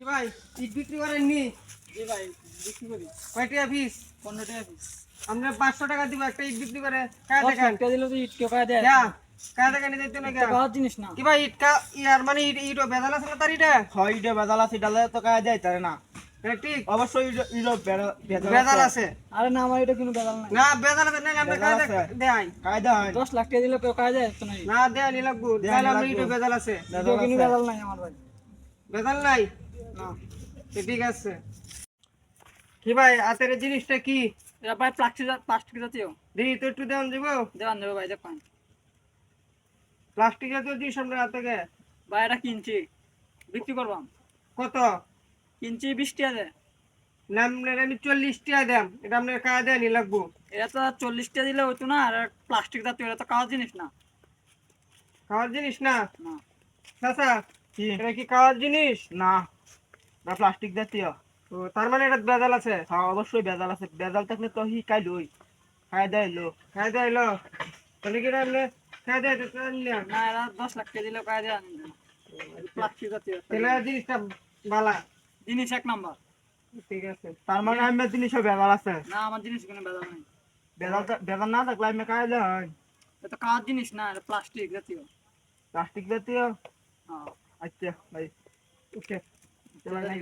ভাই ইট বিক্রি করেননি? জি ভাই বিক্রি করি। কয় টাকা পিস? 15 টাকা পিস। আমরা 500 টাকা দিব একটা ইট বিক্রি করে। কায় 10 দেখেন লাখ টাকা দিলে তো ইট কেউ কায় দেয়? যা কায় দেখেন দিতে না ইট তো গা পাওয়ার জিনিস না। কি ভাই ইট কা ইয়ার মানে ইট বেদাল আছে না তার ইটা হয় ইটা বেজাল আছে ডালে তো কাজ যায় তারে না এটা ঠিক অবশ্যই ইটা বেদাল আছে আরে না আমার এটা কোনো বেদাল নাই। না বেদাল আছে না আমরা কায় বেজাল আছে। দেই কায়দা হয় 10 লাখ টাকা দিলে কেউ কায় দেয় তো নাই। না দেয় নি লাগবো দেয়া তাহলে আমরা লাগবো। ইট বেদাল আছে এটা কোনো বেদাল নাই আমার ভাই। বেদাল নাই না ঠিক আছে কি ভাই হাতের এই জিনিসটা কি এটা ভাই প্লাস্টিক জাতীয়। দিই তো একটু দেন দিব দেওয়ান দেবো ভাই দেখুন। প্লাস্টিক জাতীয় জিনিস আমরা হাতে গে ভাই এটা কিনছি বিক্রি করবাম। কত কিনছি 20 টাকা দেয়। নাম আমি 40 টাকা দাম এটা আপনার কায় দেয় নি লাগবো এটা তো 40 টাকা দিলে হইতো না, আর প্লাস্টিক জাতীয় এটা তো খাওয়ার জিনিস না। খাওয়ার জিনিস না না চাচা কি এটা কি খাওয়ার জিনিস না না প্লাস্টিক জাতীয় ও তার মানে এটা বেজাল আছে হ্যাঁ অবশ্যই বেজাল আছে বেজাল থাকলে তো হি কাই লই খাই দেয় লো খাই দেয়লো তাহলে কি আপনি খাই দেয় তো নিলাম না এরা 10 লাখ টাকা দিলে কায় দেয় প্লাস্টিক জাতীয় একটা তাহলে জিনিসটা বালা জিনিস এক নাম্বার। ঠিক আছে তার মানে আমি জিনিসও বেজাল আছে না আমার জিনিস কোনো বেদাল নাই। বেজাল না থাকলে আমি কাই দেয় এটা খাওয়ার জিনিস না, এটা প্লাস্টিক জাতীয়। প্লাস্টিক জাতীয় হ্যাঁ আচ্ছা ভাই ওকে চলে নাই